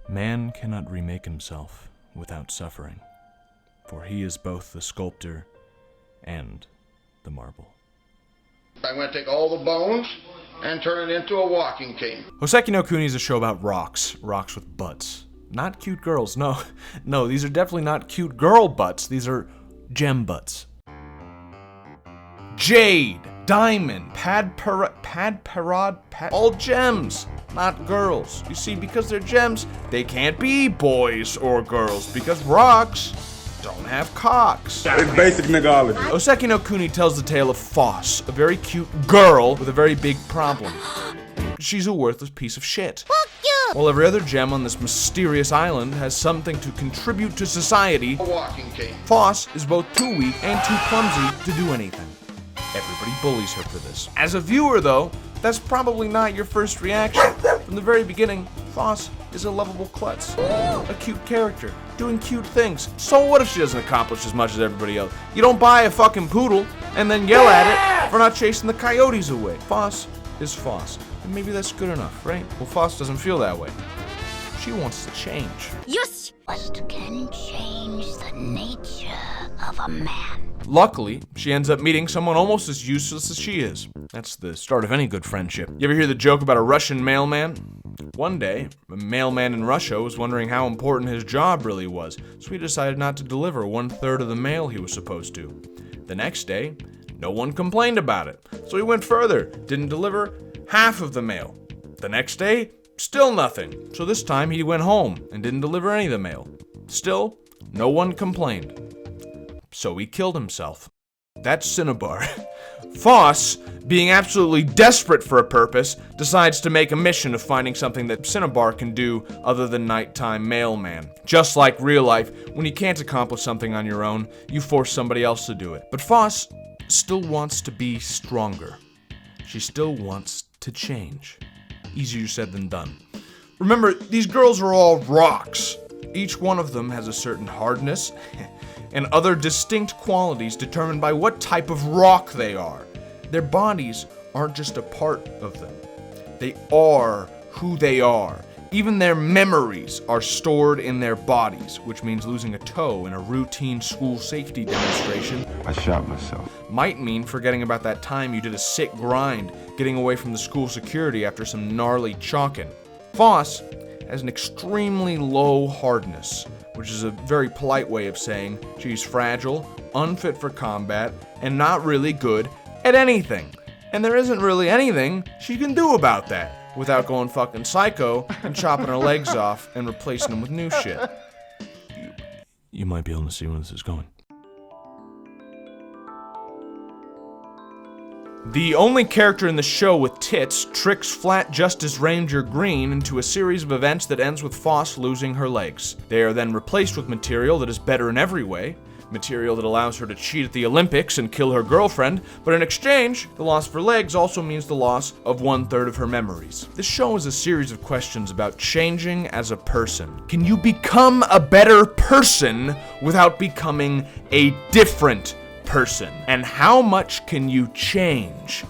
Man cannot remake himself without suffering, for he is both the sculptor and the marble. I'm going to take all the bones and turn it into a walking cane. Houseki no Kuni is a show about rocks with butts. Not cute girls, no, these are definitely not cute girl butts, these are gem butts. Jade, diamond, all gems, not girls. You see, because they're gems, they can't be boys or girls, because rocks don't have cocks. It's basic nigology. Houseki no Kuni tells the tale of Foss, a very cute girl with a very big problem. She's a worthless piece of shit. Fuck you! While every other gem on this mysterious island has something to contribute to society, A walking cane. Foss is both too weak and too clumsy to do anything. Everybody bullies her for this. As a viewer, though, that's probably not your first reaction. From the very beginning, Foss is a lovable klutz. A cute character, doing cute things. So what if she doesn't accomplish as much as everybody else? You don't buy a fucking poodle and then yell at it for not chasing the coyotes away. Foss is Foss, and maybe that's good enough, right? Well, Foss doesn't feel that way. She wants to change. Yes! What can change the nature of a man? Luckily, she ends up meeting someone almost as useless as she is. That's the start of any good friendship. You ever hear the joke about a Russian mailman? One day, a mailman in Russia was wondering how important his job really was, so he decided not to deliver 1/3 of the mail he was supposed to. The next day, no one complained about it, so he went further, didn't deliver half of the mail. The next day, still nothing, so this time he went home and didn't deliver any of the mail. Still, no one complained. So he killed himself. That's Cinnabar. Foss, being absolutely desperate for a purpose, decides to make a mission of finding something that Cinnabar can do other than nighttime mailman. Just like real life, when you can't accomplish something on your own, you force somebody else to do it. But Foss still wants to be stronger. She still wants to change. Easier said than done. Remember, these girls are all rocks. Each one of them has a certain hardness and other distinct qualities determined by what type of rock they are. Their bodies aren't just a part of them. They are who they are. Even their memories are stored in their bodies, which means losing a toe in a routine school safety demonstration. I shot myself. Might mean forgetting about that time you did a sick grind, getting away from the school security after some gnarly chalking. Foss has an extremely low hardness, which is a very polite way of saying she's fragile, unfit for combat, and not really good at anything. And there isn't really anything she can do about that without going fucking psycho and chopping her legs off and replacing them with new shit. You might be able to see where this is going. The only character in the show with tits tricks Flat Justice Ranger Green into a series of events that ends with Foss losing her legs. They are then replaced with material that is better in every way, material that allows her to cheat at the Olympics and kill her girlfriend, but in exchange, the loss of her legs also means the loss of 1/3 of her memories. This show is a series of questions about changing as a person. Can you become a better person without becoming a different person? And how much can you change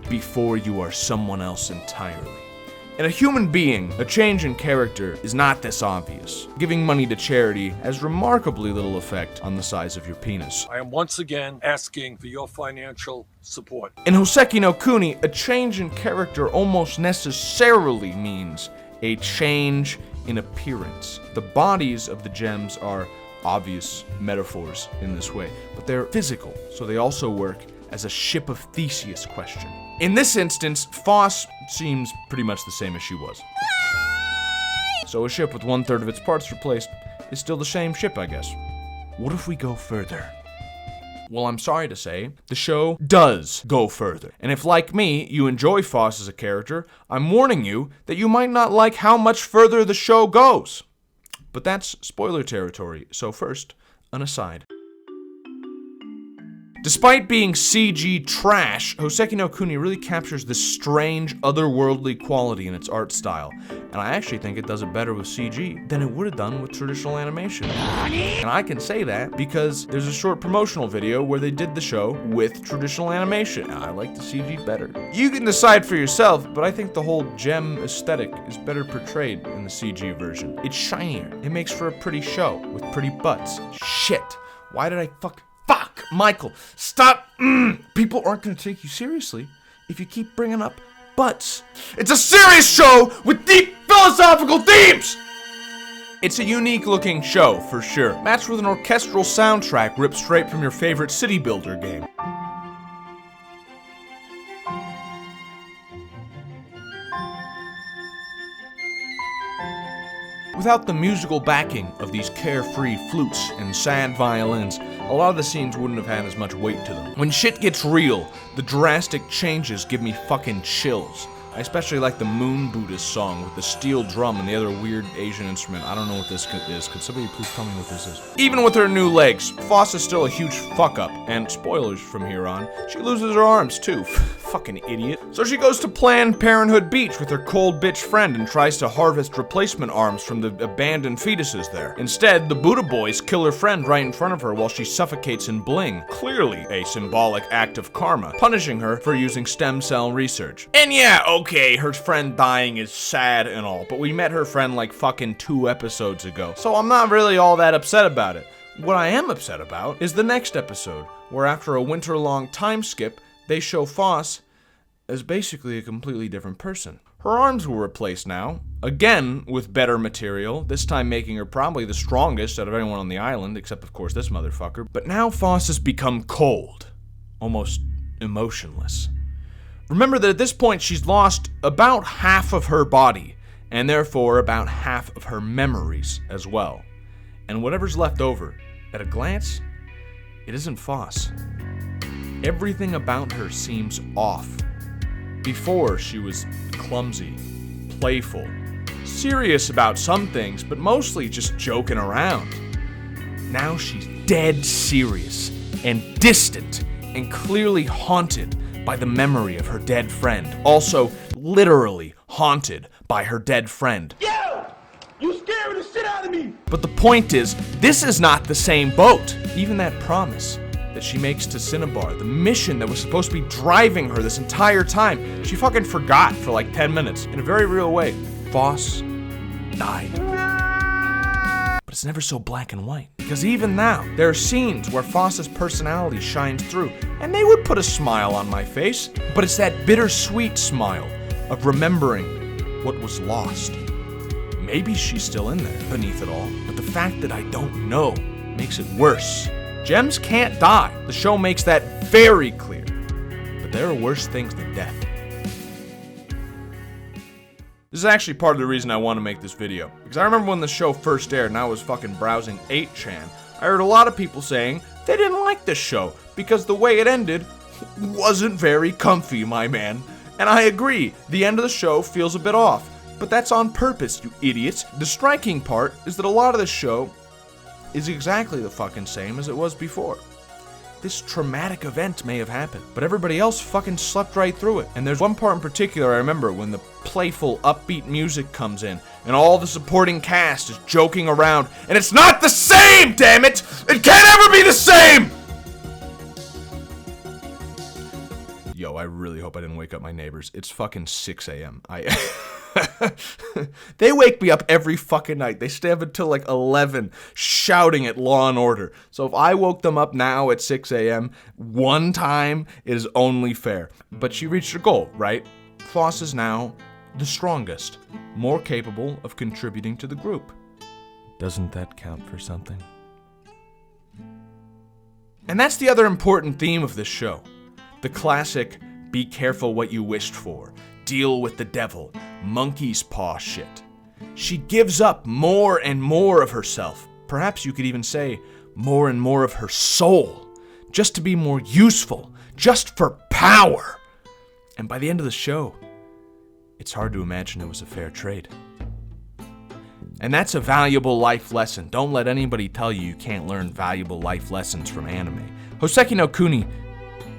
before you are someone else entirely? In a human being, a change in character is not this obvious. Giving money to charity has remarkably little effect on the size of your penis. I am once again asking for your financial support. In Houseki no Kuni, a change in character almost necessarily means a change in appearance. The bodies of the gems are obvious metaphors in this way, but they're physical, so they also work as a ship of Theseus question. In this instance, Foss seems pretty much the same as she was. So a ship with 1/3 of its parts replaced is still the same ship, I guess. What if we go further? Well, I'm sorry to say, the show does go further. And if, like me, you enjoy Foss as a character, I'm warning you that you might not like how much further the show goes. But that's spoiler territory, so first, an aside. Despite being CG trash, Houseki no Kuni really captures this strange, otherworldly quality in its art style, and I actually think it does it better with CG than it would have done with traditional animation. And I can say that because there's a short promotional video where they did the show with traditional animation. I like the CG better. You can decide for yourself, but I think the whole gem aesthetic is better portrayed in the CG version. It's shinier. It makes for a pretty show with pretty butts. Shit. Why did I Fuck, Michael, stop. People aren't gonna take you seriously if you keep bringing up butts. It's a serious show with deep philosophical themes! It's a unique looking show, for sure. Matched with an orchestral soundtrack ripped straight from your favorite city builder game. Without the musical backing of these carefree flutes and sad violins, a lot of the scenes wouldn't have had as much weight to them. When shit gets real, the drastic changes give me fucking chills. I especially like the Moon Buddhist song with the steel drum and the other weird Asian instrument. I don't know what this is. Could somebody please tell me what this is? Even with her new legs, Foss is still a huge fuck up. And spoilers from here on, she loses her arms too. Fucking idiot. So she goes to Planned Parenthood Beach with her cold bitch friend and tries to harvest replacement arms from the abandoned fetuses there. Instead, the Buddha boys kill her friend right in front of her while she suffocates in bling. Clearly a symbolic act of karma, punishing her for using stem cell research. And yeah, okay, her friend dying is sad and all, but we met her friend like fucking 2 episodes ago, so I'm not really all that upset about it. What I am upset about is the next episode, where after a winter-long time skip, they show Foss as basically a completely different person. Her arms were replaced now, again with better material, this time making her probably the strongest out of anyone on the island, except of course this motherfucker. But now Foss has become cold, almost emotionless. Remember that at this point she's lost about half of her body, and therefore about half of her memories as well. And whatever's left over, at a glance, it isn't Foss. Everything about her seems off. Before, she was clumsy, playful, serious about some things, but mostly just joking around. Now she's dead serious and distant and clearly haunted by the memory of her dead friend. Also, literally haunted by her dead friend. Yo! You scaring the shit out of me! But the point is, this is not the same boat. Even that promise that she makes to Cinnabar, the mission that was supposed to be driving her this entire time, she fucking forgot for like 10 minutes in a very real way. Foss died. But it's never so black and white, because even now, there are scenes where Foss's personality shines through, and they would put a smile on my face, but it's that bittersweet smile of remembering what was lost. Maybe she's still in there beneath it all, but the fact that I don't know makes it worse. Gems can't die. The show makes that very clear. But there are worse things than death. This is actually part of the reason I want to make this video. Because I remember when the show first aired and I was fucking browsing 8chan, I heard a lot of people saying they didn't like this show because the way it ended wasn't very comfy, my man. And I agree, the end of the show feels a bit off. But that's on purpose, you idiots. The striking part is that a lot of the show is exactly the fucking same as it was before. This traumatic event may have happened, but everybody else fucking slept right through it. And there's one part in particular I remember when the playful, upbeat music comes in, and all the supporting cast is joking around, and it's not the same, damn it! It can't ever be the same! Yo, I really hope I didn't wake up my neighbors. It's fucking 6 a.m. They wake me up every fucking night. They stay up until like 11 shouting at Law and Order. So if I woke them up now at 6 a.m. one time, it is only fair. But she reached her goal, right? Foss is now the strongest, more capable of contributing to the group. Doesn't that count for something? And that's the other important theme of this show. The classic, be careful what you wished for, deal with the devil, monkey's paw shit. She gives up more and more of herself, perhaps you could even say more and more of her soul, just to be more useful, just for power. And by the end of the show, it's hard to imagine it was a fair trade. And that's a valuable life lesson. Don't let anybody tell you you can't learn valuable life lessons from anime. Houseki no Kuni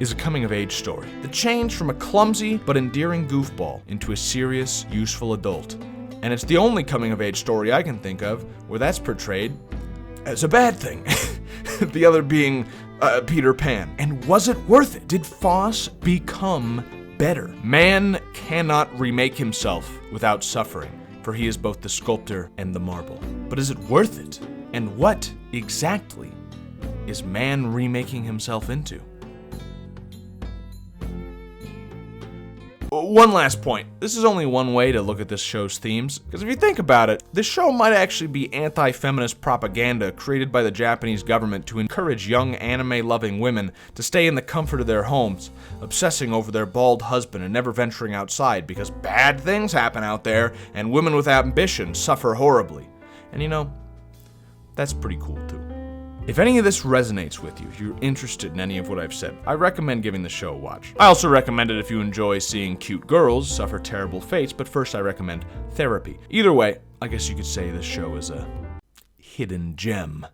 is a coming-of-age story. The change from a clumsy but endearing goofball into a serious, useful adult. And it's the only coming-of-age story I can think of where that's portrayed as a bad thing. The other being Peter Pan. And was it worth it? Did Foss become better? Man cannot remake himself without suffering, for he is both the sculptor and the marble. But is it worth it? And what exactly is man remaking himself into? One last point. This is only one way to look at this show's themes, because if you think about it, this show might actually be anti-feminist propaganda created by the Japanese government to encourage young anime-loving women to stay in the comfort of their homes, obsessing over their bald husband and never venturing outside because bad things happen out there and women with ambition suffer horribly. And you know, that's pretty cool too. If any of this resonates with you, if you're interested in any of what I've said, I recommend giving the show a watch. I also recommend it if you enjoy seeing cute girls suffer terrible fates, but first I recommend therapy. Either way, I guess you could say this show is a hidden gem.